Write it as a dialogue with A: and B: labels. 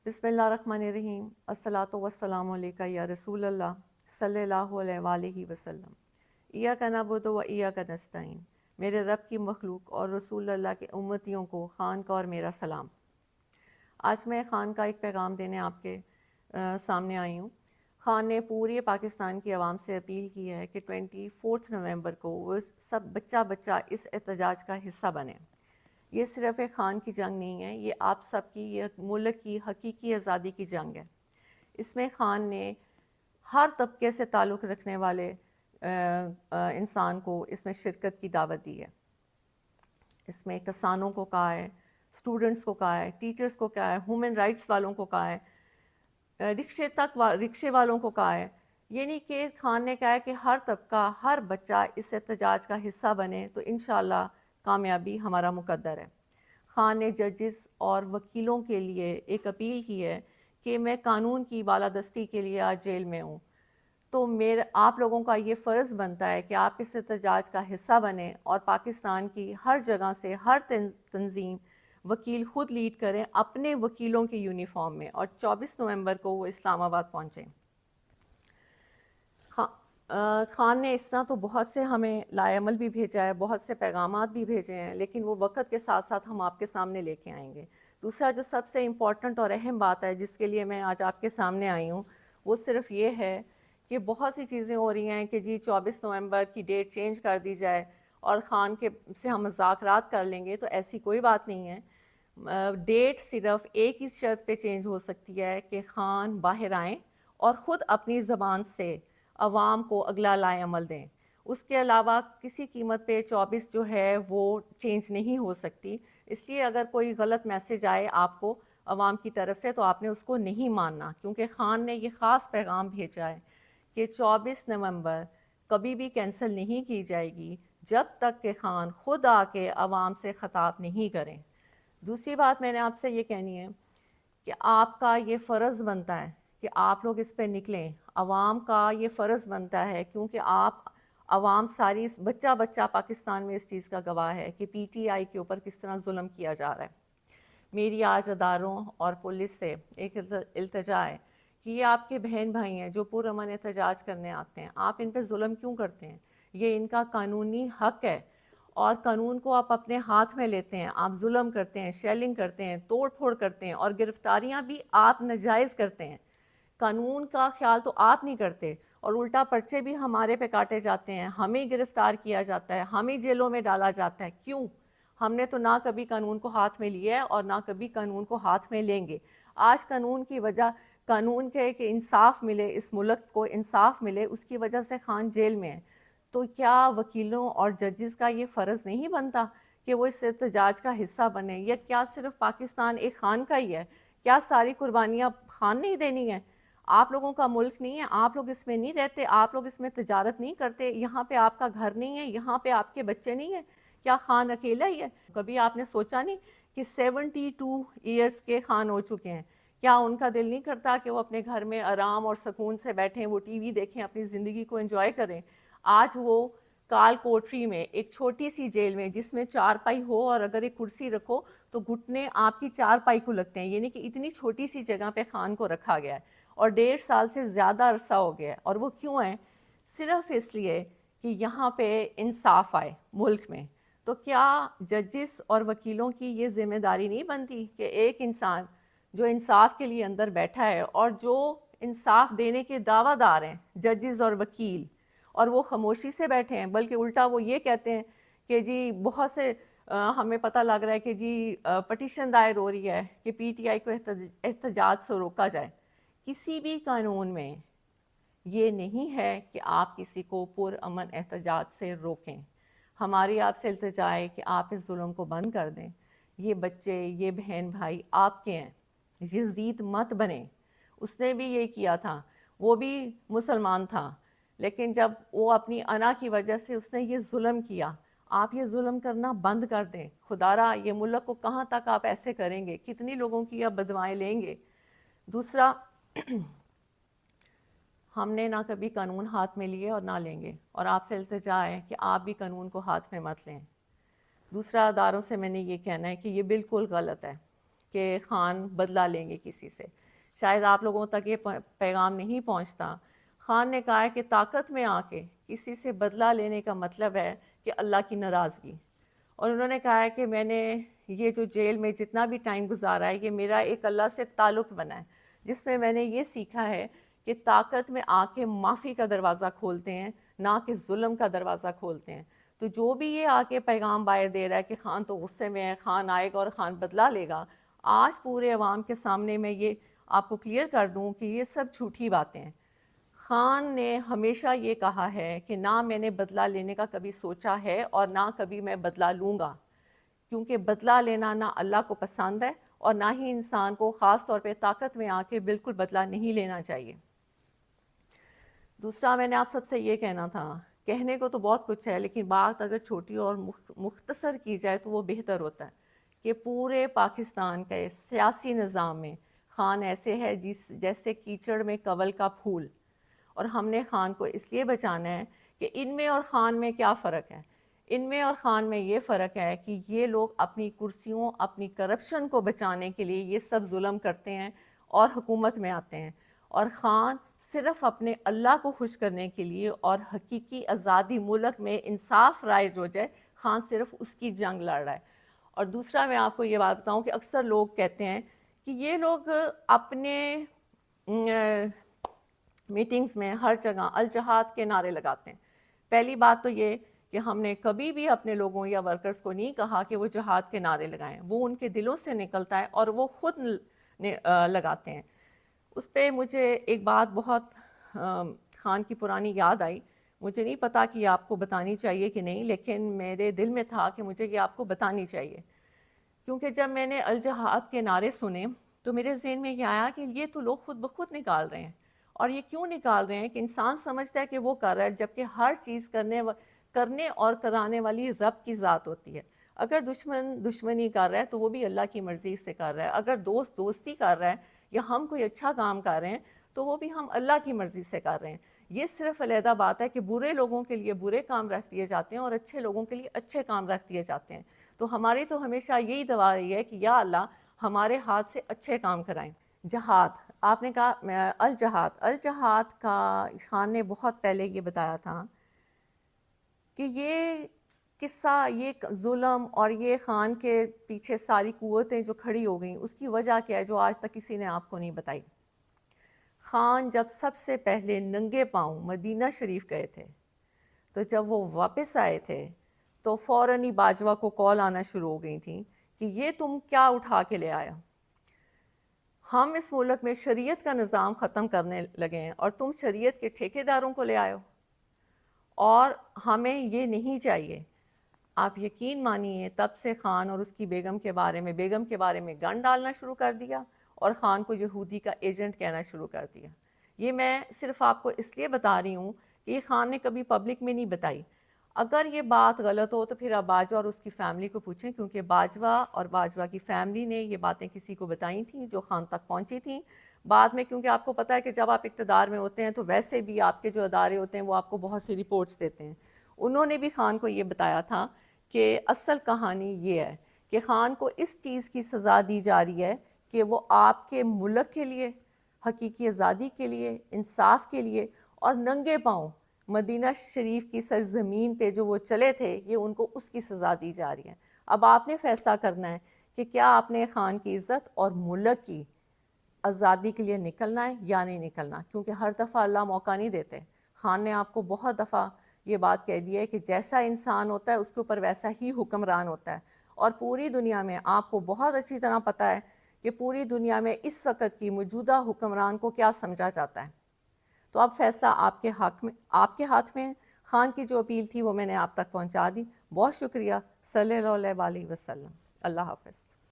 A: بسم اللہ الرحمن الرحیم، الصلاۃ والسلام علیکہ یا رسول اللہ صلی اللہ علیہ وآلہ وسلم۔ ایاک نعبد و ایاک نستعین۔ میرے رب کی مخلوق اور رسول اللہ کے امتیوں کو خان کا اور میرا سلام۔ آج میں خان کا ایک پیغام دینے آپ کے سامنے آئی ہوں۔ خان نے پورے پاکستان کی عوام سے اپیل کی ہے کہ 24 نومبر کو وہ سب بچہ اس احتجاج کا حصہ بنے۔ یہ صرف ایک خان کی جنگ نہیں ہے، یہ آپ سب کی، یہ ملک کی حقیقی آزادی کی جنگ ہے۔ اس میں خان نے ہر طبقے سے تعلق رکھنے والے انسان کو اس میں شرکت کی دعوت دی ہے۔ اس میں کسانوں کو کہا ہے، اسٹوڈنٹس کو کہا ہے، ٹیچرز کو کہا ہے، ہیومن رائٹس والوں کو کہا ہے، رکشے والوں کو کہا ہے۔ یعنی کہ خان نے کہا ہے کہ ہر طبقہ، ہر بچہ اس احتجاج کا حصہ بنے تو انشاءاللہ کامیابی ہمارا مقدر ہے۔ خان نے ججز اور وکیلوں کے لیے ایک اپیل کی ہے کہ میں قانون کی بالادستی کے لیے آج جیل میں ہوں، تو آپ لوگوں کا یہ فرض بنتا ہے کہ آپ اس احتجاج کا حصہ بنیں اور پاکستان کی ہر جگہ سے ہر تنظیم وکیل خود لیڈ کریں اپنے وکیلوں کے یونیفارم میں، اور 24 نومبر کو وہ اسلام آباد پہنچیں۔ خان نے اس طرح تو بہت سے ہمیں لائے عمل بھی بھیجا ہے، بہت سے پیغامات بھی بھیجے ہیں، لیکن وہ وقت کے ساتھ ساتھ ہم آپ کے سامنے لے کے آئیں گے۔ دوسرا جو سب سے امپورٹنٹ اور اہم بات ہے جس کے لیے میں آج آپ کے سامنے آئی ہوں، وہ صرف یہ ہے کہ بہت سی چیزیں ہو رہی ہیں کہ جی 24 نومبر کی ڈیٹ چینج کر دی جائے اور خان کے سے ہم مذاکرات کر لیں گے، تو ایسی کوئی بات نہیں ہے۔ ڈیٹ صرف ایک ہی شرط پہ چینج ہو سکتی ہے کہ خان باہر آئیں اور خود اپنی زبان سے عوام کو اگلا لائے عمل دیں۔ اس کے علاوہ کسی قیمت پہ 24 جو ہے وہ چینج نہیں ہو سکتی۔ اس لیے اگر کوئی غلط میسج آئے آپ کو عوام کی طرف سے تو آپ نے اس کو نہیں ماننا، کیونکہ خان نے یہ خاص پیغام بھیجا ہے کہ 24 نومبر کبھی بھی کینسل نہیں کی جائے گی جب تک کہ خان خود آ کے عوام سے خطاب نہیں کریں۔ دوسری بات میں نے آپ سے یہ کہنی ہے کہ آپ کا یہ فرض بنتا ہے کہ آپ لوگ اس پہ نکلیں۔ عوام کا یہ فرض بنتا ہے، کیونکہ عوام ساری بچہ پاکستان میں اس چیز کا گواہ ہے کہ پی ٹی آئی کے اوپر کس طرح ظلم کیا جا رہا ہے۔ میری آج اداروں اور پولیس سے ایک التجا ہے کہ یہ آپ کے بہن بھائی ہیں جو پرامن احتجاج کرنے آتے ہیں، آپ ان پہ ظلم کیوں کرتے ہیں؟ یہ ان کا قانونی حق ہے، اور قانون کو آپ اپنے ہاتھ میں لیتے ہیں، آپ ظلم کرتے ہیں، شیلنگ کرتے ہیں، توڑ پھوڑ کرتے ہیں، اور گرفتاریاں بھی آپ ناجائز کرتے ہیں۔ قانون کا خیال تو آپ نہیں کرتے، اور الٹا پرچے بھی ہمارے پہ کاٹے جاتے ہیں، ہمیں گرفتار کیا جاتا ہے، ہمیں جیلوں میں ڈالا جاتا ہے۔ کیوں؟ ہم نے تو نہ کبھی قانون کو ہاتھ میں لیا ہے اور نہ کبھی قانون کو ہاتھ میں لیں گے۔ آج قانون کی وجہ، قانون کے کہ انصاف ملے، اس ملک کو انصاف ملے، اس کی وجہ سے خان جیل میں ہے۔ تو کیا وکیلوں اور ججز کا یہ فرض نہیں بنتا کہ وہ اس احتجاج کا حصہ بنے؟ یہ کیا صرف پاکستان ایک خان کا ہی ہے؟ کیا ساری قربانیاں خان نہیں دینی ہیں؟ آپ لوگوں کا ملک نہیں ہے؟ آپ لوگ اس میں نہیں رہتے؟ آپ لوگ اس میں تجارت نہیں کرتے؟ یہاں پہ آپ کا گھر نہیں ہے؟ یہاں پہ آپ کے بچے نہیں ہیں؟ کیا خان اکیلا ہی ہے؟ کبھی آپ نے سوچا نہیں کہ 72 ایئرس کے خان ہو چکے ہیں؟ کیا ان کا دل نہیں کرتا کہ وہ اپنے گھر میں آرام اور سکون سے بیٹھیں، وہ ٹی وی دیکھیں، اپنی زندگی کو انجوائے کریں؟ آج وہ کال کوٹری میں، ایک چھوٹی سی جیل میں جس میں 4 پائی ہو، اور اگر ایک کرسی رکھو تو گھٹنے آپ کی 4 پائی کو لگتے ہیں، یعنی کہ اتنی چھوٹی سی جگہ پہ خان کو رکھا گیا ہے، اور 1.5 سال سے زیادہ عرصہ ہو گیا ہے۔ اور وہ کیوں ہے؟ صرف اس لیے کہ یہاں پہ انصاف آئے ملک میں۔ تو کیا ججز اور وکیلوں کی یہ ذمہ داری نہیں بنتی کہ ایک انسان جو انصاف کے لیے اندر بیٹھا ہے اور جو انصاف دینے کے دعویٰ دار ہیں ججز اور وکیل، اور وہ خاموشی سے بیٹھے ہیں، بلکہ الٹا وہ یہ کہتے ہیں کہ جی بہت سے ہمیں پتہ لگ رہا ہے کہ جی پٹیشن دائر ہو رہی ہے کہ پی ٹی آئی کو احتجاج سے روکا جائے۔ کسی بھی قانون میں یہ نہیں ہے کہ آپ کسی کو پرامن احتجاج سے روکیں۔ ہماری آپ سے التجا ہے کہ آپ اس ظلم کو بند کر دیں۔ یہ بچے، یہ بہن بھائی آپ کے ہیں، یزید مت بنیں۔ اس نے بھی یہ کیا تھا، وہ بھی مسلمان تھا، لیکن جب وہ اپنی انا کی وجہ سے اس نے یہ ظلم کیا، آپ یہ ظلم کرنا بند کر دیں۔ خدا را یہ ملک کو کہاں تک آپ ایسے کریں گے؟ کتنی لوگوں کی آپ بدوائیں لیں گے؟ دوسرا، ہم نے نہ کبھی قانون ہاتھ میں لیے اور نہ لیں گے، اور آپ سے التجا ہے کہ آپ بھی قانون کو ہاتھ میں مت لیں۔ دوسرا، اداروں سے میں نے یہ کہنا ہے کہ یہ بالکل غلط ہے۔ کہ خان بدلہ لیں گے کسی سے. شاید آپ لوگوں تک یہ پیغام نہیں پہنچتا. خان نے کہا ہے کہ طاقت میں آ کے کسی سے بدلہ لینے کا مطلب ہے کہ اللہ کی ناراضگی. اور انہوں نے کہا ہے کہ میں نے یہ جو جیل میں جتنا بھی ٹائم گزارا ہے یہ میرا ایک اللہ سے تعلق بنا ہے جس میں نے یہ سیکھا ہے کہ طاقت میں آ کے معافی کا دروازہ کھولتے ہیں نہ کہ ظلم کا دروازہ کھولتے ہیں. تو جو بھی یہ آ کے پیغام باہر دے رہا ہے کہ خان تو غصے میں ہے, خان آئے گا اور خان بدلہ لے گا, آج پورے عوام کے سامنے میں یہ آپ کو کلیئر کر دوں کہ یہ سب جھوٹی باتیں ہیں. خان نے ہمیشہ یہ کہا ہے کہ نہ میں نے بدلہ لینے کا کبھی سوچا ہے اور نہ کبھی میں بدلہ لوں گا, کیونکہ بدلہ لینا نہ اللہ کو پسند ہے اور نہ ہی انسان کو خاص طور پہ طاقت میں آ کے بالکل بدلہ نہیں لینا چاہیے. دوسرا میں نے آپ سب سے یہ کہنا تھا, کہنے کو تو بہت کچھ ہے لیکن بات اگر چھوٹی اور مختصر کی جائے تو وہ بہتر ہوتا ہے کہ پورے پاکستان کے سیاسی نظام میں خان ایسے ہے جیسے کیچڑ میں کنول کا پھول, اور ہم نے خان کو اس لیے بچانا ہے کہ ان میں اور خان میں کیا فرق ہے. ان میں اور خان میں یہ فرق ہے کہ یہ لوگ اپنی کرسیوں, اپنی کرپشن کو بچانے کے لیے یہ سب ظلم کرتے ہیں اور حکومت میں آتے ہیں, اور خان صرف اپنے اللہ کو خوش کرنے کے لیے اور حقیقی آزادی ملک میں انصاف رائج ہو جائے, خان صرف اس کی جنگ لڑ رہا ہے. اور دوسرا میں آپ کو یہ بات بتاؤں کہ اکثر لوگ کہتے ہیں کہ یہ لوگ اپنے میٹنگز میں ہر جگہ الجہاد کے نعرے لگاتے ہیں. پہلی بات تو یہ کہ ہم نے کبھی بھی اپنے لوگوں یا ورکرز کو نہیں کہا کہ وہ جہاد کے نعرے لگائیں, وہ ان کے دلوں سے نکلتا ہے اور وہ خود لگاتے ہیں. اس پہ مجھے ایک بات بہت خان کی پرانی یاد آئی, مجھے نہیں پتا کہ یہ آپ کو بتانی چاہیے کہ نہیں, لیکن میرے دل میں تھا کہ مجھے یہ آپ کو بتانی چاہیے, کیونکہ جب میں نے الجہاد کے نعرے سنے تو میرے ذہن میں یہ آیا کہ یہ تو لوگ خود بخود نکال رہے ہیں. اور یہ کیوں نکال رہے ہیں کہ انسان سمجھتا ہے کہ وہ کر رہا ہے, جبکہ ہر چیز کرنے اور کرانے والی رب کی ذات ہوتی ہے. اگر دشمن دشمنی کر رہا ہے تو وہ بھی اللہ کی مرضی سے کر رہا ہے, اگر دوست دوستی کر رہا ہے یا ہم کوئی اچھا کام کر رہے ہیں تو وہ بھی ہم اللہ کی مرضی سے کر رہے ہیں. یہ صرف علیحدہ بات ہے کہ برے لوگوں کے لیے برے کام رکھ دیے جاتے ہیں اور اچھے لوگوں کے لیے اچھے کام رکھ دیے جاتے ہیں. تو ہماری تو ہمیشہ یہی دعا رہی ہے کہ یا اللہ ہمارے ہاتھ سے اچھے کام کرائیں. جہاد, آپ نے کہا الجہاد کا خان نے بہت پہلے یہ بتایا تھا کہ یہ قصہ, یہ ظلم اور یہ خان کے پیچھے ساری قوتیں جو کھڑی ہو گئیں اس کی وجہ کیا ہے جو آج تک کسی نے آپ کو نہیں بتائی. خان جب سب سے پہلے ننگے پاؤں مدینہ شریف گئے تھے تو جب وہ واپس آئے تھے تو فوراً ہی باجوہ کو کال آنا شروع ہو گئی تھیں کہ یہ تم کیا اٹھا کے لے آیا, ہم اس ملک میں شریعت کا نظام ختم کرنے لگے ہیں اور تم شریعت کے ٹھیکیداروں کو لے آئے ہو, اور ہمیں یہ نہیں چاہیے. آپ یقین مانیے تب سے خان اور اس کی بیگم کے بارے میں گن ڈالنا شروع کر دیا اور خان کو یہودی کا ایجنٹ کہنا شروع کر دیا. یہ میں صرف آپ کو اس لیے بتا رہی ہوں کہ یہ خان نے کبھی پبلک میں نہیں بتائی. اگر یہ بات غلط ہو تو پھر آپ باجوہ اور اس کی فیملی کو پوچھیں, کیونکہ باجوہ اور باجوہ کی فیملی نے یہ باتیں کسی کو بتائی تھیں جو خان تک پہنچی تھیں. بعد میں کیونکہ آپ کو پتہ ہے کہ جب آپ اقتدار میں ہوتے ہیں تو ویسے بھی آپ کے جو ادارے ہوتے ہیں وہ آپ کو بہت سی رپورٹس دیتے ہیں. انہوں نے بھی خان کو یہ بتایا تھا کہ اصل کہانی یہ ہے کہ خان کو اس چیز کی سزا دی جا رہی ہے کہ وہ آپ کے ملک کے لیے, حقیقی آزادی کے لیے, انصاف کے لیے اور ننگے پاؤں مدینہ شریف کی سرزمین پہ جو وہ چلے تھے, یہ ان کو اس کی سزا دی جا رہی ہے. اب آپ نے فیصلہ کرنا ہے کہ کیا آپ نے خان کی عزت اور ملک کی آزادی کے لیے نکلنا ہے یا نہیں نکلنا, کیونکہ ہر دفعہ اللہ موقع نہیں دیتے. خان نے آپ کو بہت دفعہ یہ بات کہہ دی ہے کہ جیسا انسان ہوتا ہے اس کے اوپر ویسا ہی حکمران ہوتا ہے, اور پوری دنیا میں آپ کو بہت اچھی طرح پتہ ہے کہ پوری دنیا میں اس وقت کی موجودہ حکمران کو کیا سمجھا جاتا ہے. تو اب فیصلہ آپ کے ہاتھ میں ہے. خان کی جو اپیل تھی وہ میں نے آپ تک پہنچا دی. بہت شکریہ. صلی اللہ علیہ وسلم. اللہ حافظ.